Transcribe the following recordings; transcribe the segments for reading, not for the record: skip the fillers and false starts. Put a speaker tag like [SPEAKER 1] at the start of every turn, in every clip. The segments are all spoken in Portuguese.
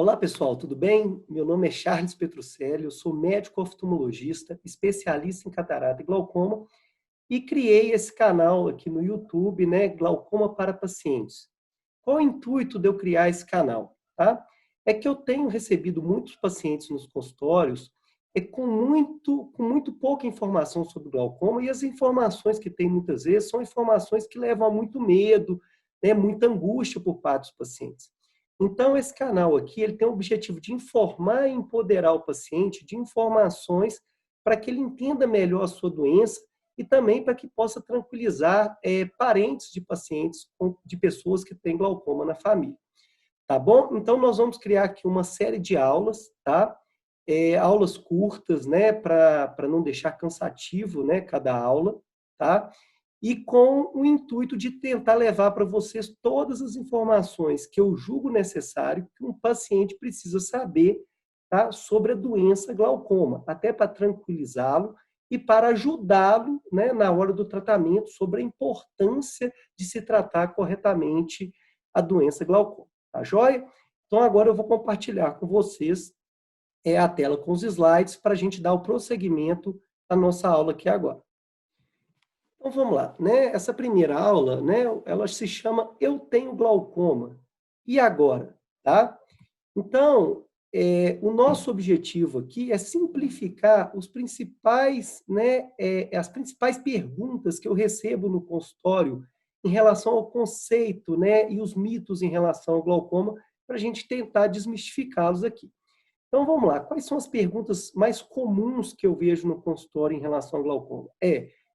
[SPEAKER 1] Olá, pessoal, tudo bem? Meu nome é Charles Petrucelli, eu sou médico oftalmologista, especialista em catarata e glaucoma e criei esse canal aqui no YouTube, né, Glaucoma para Pacientes. Qual o intuito de eu criar esse canal? Tá? É que eu tenho recebido muitos pacientes nos consultórios com muito pouca informação sobre glaucoma, e as informações que tem muitas vezes são informações que levam a muito medo, né, muita angústia por parte dos pacientes. Então, esse canal aqui, ele tem o objetivo de informar e empoderar o paciente de informações para que ele entenda melhor a sua doença e também para que possa tranquilizar parentes de pacientes, de pessoas que têm glaucoma na família. Tá bom? Então, nós vamos criar aqui uma série de aulas, tá? Aulas curtas, né? Para não deixar cansativo, né? Cada aula, tá? E com o intuito de tentar levar para vocês todas as informações que eu julgo necessário que um paciente precisa saber, tá? Sobre a doença glaucoma, até para tranquilizá-lo e para ajudá-lo, né, na hora do tratamento, sobre a importância de se tratar corretamente a doença glaucoma. Tá joia? Então, agora eu vou compartilhar com vocês a tela com os slides para a gente dar o prosseguimento à nossa aula aqui agora. Então, vamos lá, né? Essa primeira aula, né, ela se chama Eu Tenho Glaucoma. E agora? Tá? Então, o nosso objetivo aqui é simplificar os principais, né, as principais perguntas que eu recebo no consultório em relação ao conceito, né, e os mitos em relação ao glaucoma, para a gente tentar desmistificá-los aqui. Então, vamos lá. Quais são as perguntas mais comuns que eu vejo no consultório em relação ao glaucoma?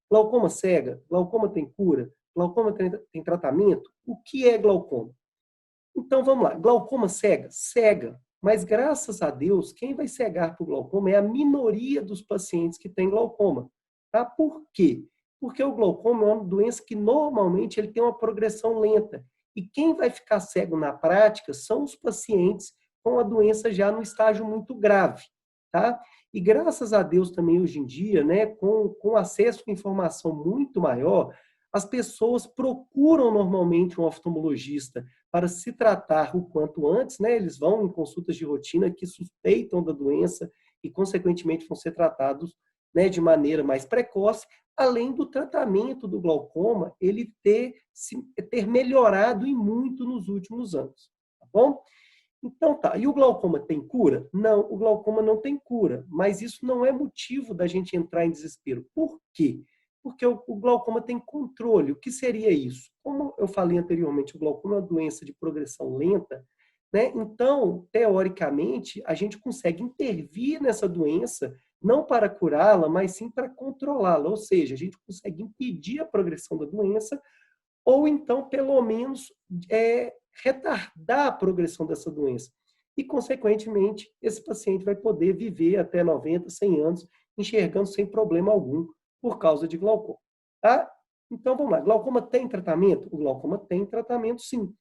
[SPEAKER 1] Glaucoma cega? Glaucoma tem cura? Glaucoma tem tratamento? O que é glaucoma? Então, vamos lá. Glaucoma cega? Cega. Mas, graças a Deus, quem vai cegar por glaucoma é a minoria dos pacientes que têm glaucoma. Tá? Por quê? Porque o glaucoma é uma doença que, normalmente, ele tem uma progressão lenta. E quem vai ficar cego na prática são os pacientes com a doença já no estágio muito grave. Tá? E, graças a Deus, também, hoje em dia, né, com acesso à informação muito maior, as pessoas procuram, normalmente, um oftalmologista para se tratar o quanto antes, né? Eles vão em consultas de rotina que suspeitam da doença e, consequentemente, vão ser tratados, né, de maneira mais precoce, além do tratamento do glaucoma, ele ter melhorado e muito nos últimos anos, tá bom? Então tá, e o glaucoma tem cura? Não, o glaucoma não tem cura, mas isso não é motivo da gente entrar em desespero. Por quê? Porque o glaucoma tem controle. O que seria isso? Como eu falei anteriormente, o glaucoma é uma doença de progressão lenta, né? Então, teoricamente, a gente consegue intervir nessa doença, não para curá-la, mas sim para controlá-la. Ou seja, a gente consegue impedir a progressão da doença, ou então, pelo menos, retardar a progressão dessa doença. E, consequentemente, esse paciente vai poder viver até 90, 100 anos, enxergando sem problema algum, por causa de glaucoma. Tá? Então, vamos lá. Glaucoma tem tratamento? O glaucoma tem tratamento, sim.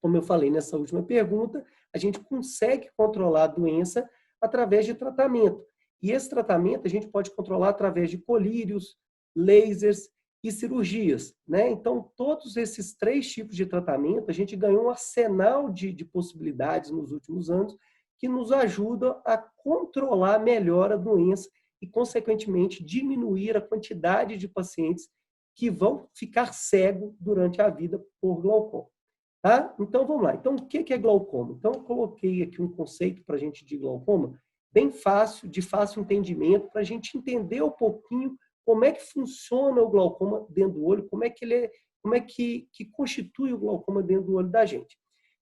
[SPEAKER 1] Como eu falei nessa última pergunta, a gente consegue controlar a doença através de tratamento. E esse tratamento a gente pode controlar através de colírios, lasers e cirurgias, né? Então, todos esses 3 tipos de tratamento, a gente ganhou um arsenal de possibilidades nos últimos anos que nos ajudam a controlar melhor a doença e, consequentemente, diminuir a quantidade de pacientes que vão ficar cegos durante a vida por glaucoma. Tá? Então, vamos lá. Então, o que é glaucoma? Então, eu coloquei aqui um conceito para a gente de glaucoma bem fácil, de fácil entendimento, para a gente entender um pouquinho como é que funciona o glaucoma dentro do olho, como é que constitui o glaucoma dentro do olho da gente.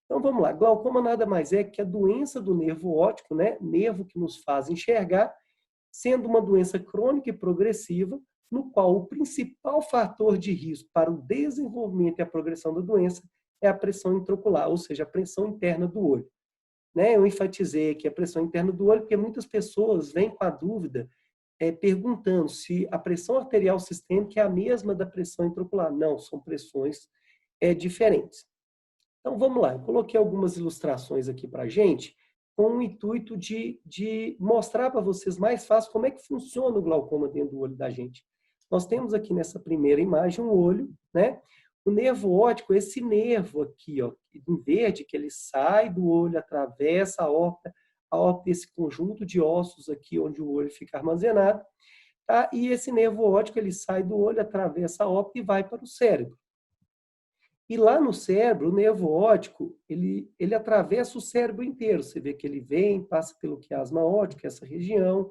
[SPEAKER 1] Então, vamos lá. Glaucoma nada mais é que a doença do nervo óptico, né? Nervo que nos faz enxergar, sendo uma doença crônica e progressiva, no qual o principal fator de risco para o desenvolvimento e a progressão da doença é a pressão intraocular, ou seja, a pressão interna do olho. Né? Eu enfatizei aqui a pressão interna do olho, porque muitas pessoas vêm com a dúvida perguntando se a pressão arterial sistêmica é a mesma da pressão intraocular. Não, são pressões diferentes. Então, vamos lá. Eu coloquei algumas ilustrações aqui para a gente, com o intuito de mostrar para vocês mais fácil como é que funciona o glaucoma dentro do olho da gente. Nós temos aqui nessa primeira imagem um olho, né? O nervo óptico é esse nervo aqui, ó, em verde, que ele sai do olho, atravessa a óptica é esse conjunto de ossos aqui onde o olho fica armazenado, tá? E esse nervo óptico, ele sai do olho, atravessa a óptica e vai para o cérebro. E lá no cérebro, o nervo óptico, ele atravessa o cérebro inteiro. Você vê que ele vem, passa pelo quiasma óptico, essa região,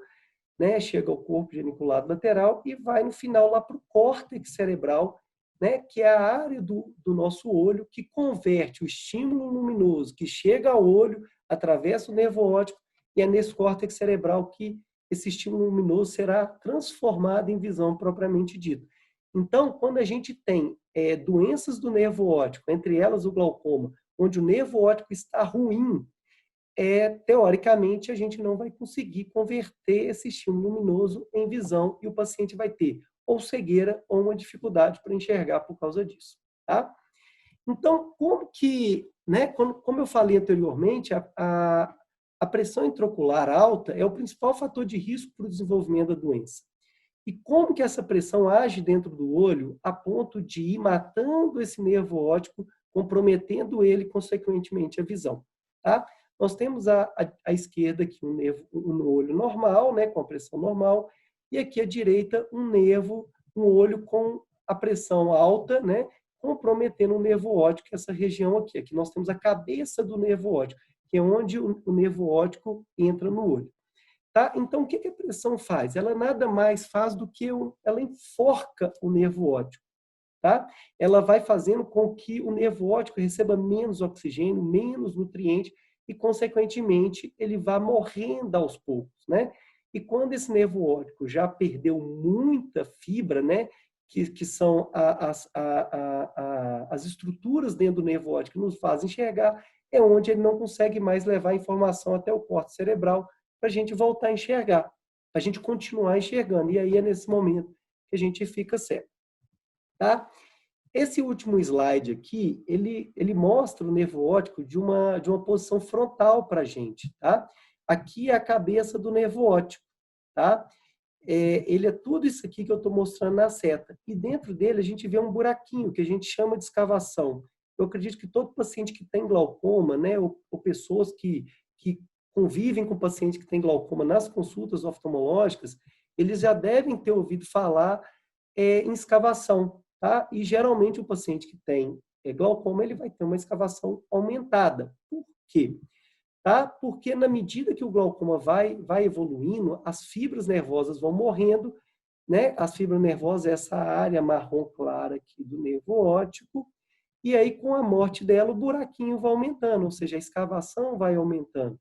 [SPEAKER 1] né? Chega ao corpo geniculado lateral e vai no final lá para o córtex cerebral, né? Que é a área do nosso olho que converte o estímulo luminoso que chega ao olho, atravessa o nervo óptico, e é nesse córtex cerebral que esse estímulo luminoso será transformado em visão propriamente dita. Então, quando a gente tem doenças do nervo óptico, entre elas o glaucoma, onde o nervo óptico está ruim, teoricamente, a gente não vai conseguir converter esse estímulo luminoso em visão e o paciente vai ter ou cegueira ou uma dificuldade para enxergar por causa disso. Tá? Então, como eu falei anteriormente, a pressão intraocular alta é o principal fator de risco para o desenvolvimento da doença. E como que essa pressão age dentro do olho a ponto de ir matando esse nervo óptico, comprometendo ele, consequentemente, a visão. Tá? Nós temos à esquerda aqui um olho normal, né, com a pressão normal, e aqui à direita um olho com a pressão alta, né, comprometendo o nervo óptico, essa região aqui. Aqui nós temos a cabeça do nervo óptico, que é onde o nervo óptico entra no olho. Tá? Então, o que a pressão faz? Ela nada mais faz do que ela enforca o nervo óptico. Tá? Ela vai fazendo com que o nervo óptico receba menos oxigênio, menos nutriente e, consequentemente, ele vá morrendo aos poucos. Né? E quando esse nervo óptico já perdeu muita fibra, né, que são as estruturas dentro do nervo óptico que nos fazem enxergar, é onde ele não consegue mais levar a informação até o córtex cerebral, para a gente voltar a enxergar, para a gente continuar enxergando. E aí é nesse momento que a gente fica cego. Tá? Esse último slide aqui, ele mostra o nervo óptico de uma posição frontal para a gente. Tá? Aqui é a cabeça do nervo óptico. Tá? Ele é tudo isso aqui que eu estou mostrando na seta. E dentro dele a gente vê um buraquinho, que a gente chama de escavação. Eu acredito que todo paciente que tem glaucoma, né, ou pessoas que convivem com paciente que tem glaucoma nas consultas oftalmológicas, eles já devem ter ouvido falar em escavação, tá? E geralmente o paciente que tem glaucoma, ele vai ter uma escavação aumentada. Por quê? Tá? Porque na medida que o glaucoma vai evoluindo, as fibras nervosas vão morrendo, né? As fibras nervosas, essa área marrom clara aqui do nervo óptico, e aí com a morte dela o buraquinho vai aumentando, ou seja, a escavação vai aumentando.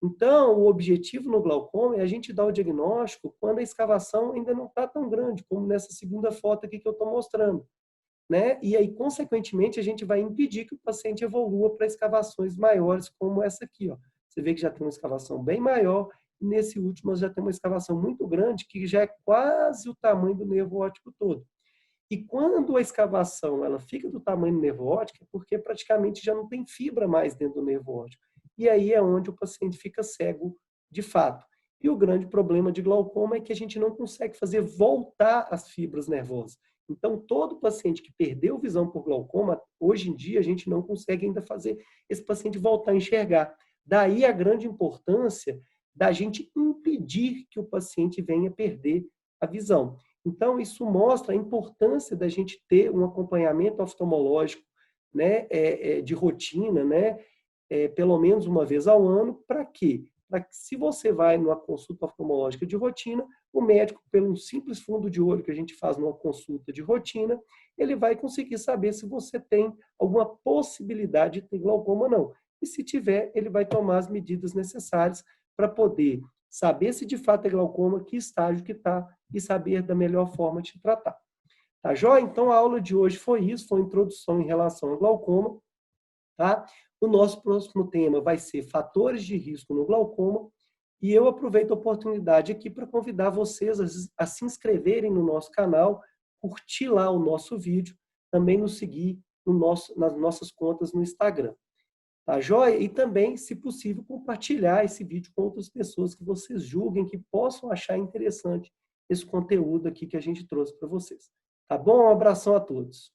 [SPEAKER 1] Então, o objetivo no glaucoma é a gente dar o diagnóstico quando a escavação ainda não está tão grande, como nessa segunda foto aqui que eu estou mostrando. Né? E aí, consequentemente, a gente vai impedir que o paciente evolua para escavações maiores, como essa aqui. Ó. Você vê que já tem uma escavação bem maior, e nesse último já tem uma escavação muito grande, que já é quase o tamanho do nervo óptico todo. E quando a escavação ela fica do tamanho do nervo óptico, é porque praticamente já não tem fibra mais dentro do nervo óptico. E aí é onde o paciente fica cego de fato. E o grande problema de glaucoma é que a gente não consegue fazer voltar as fibras nervosas. Então, todo paciente que perdeu visão por glaucoma, hoje em dia, a gente não consegue ainda fazer esse paciente voltar a enxergar. Daí a grande importância da gente impedir que o paciente venha perder a visão. Então, isso mostra a importância da gente ter um acompanhamento oftalmológico, né, de rotina, né, pelo menos uma vez ao ano. Para quê? Para que, se você vai numa consulta oftalmológica de rotina, o médico, pelo simples fundo de olho que a gente faz numa consulta de rotina, ele vai conseguir saber se você tem alguma possibilidade de ter glaucoma ou não. E se tiver, ele vai tomar as medidas necessárias para poder saber se de fato é glaucoma, que estágio que está e saber da melhor forma de tratar. Tá joia? Então, a aula de hoje foi isso, foi uma introdução em relação ao glaucoma. Tá? O nosso próximo tema vai ser fatores de risco no glaucoma, e eu aproveito a oportunidade aqui para convidar vocês a se inscreverem no nosso canal, curtir lá o nosso vídeo, também nos seguir nas nossas contas no Instagram. Tá joia? E também, se possível, compartilhar esse vídeo com outras pessoas que vocês julguem que possam achar interessante esse conteúdo aqui que a gente trouxe para vocês. Tá bom? Um abração a todos.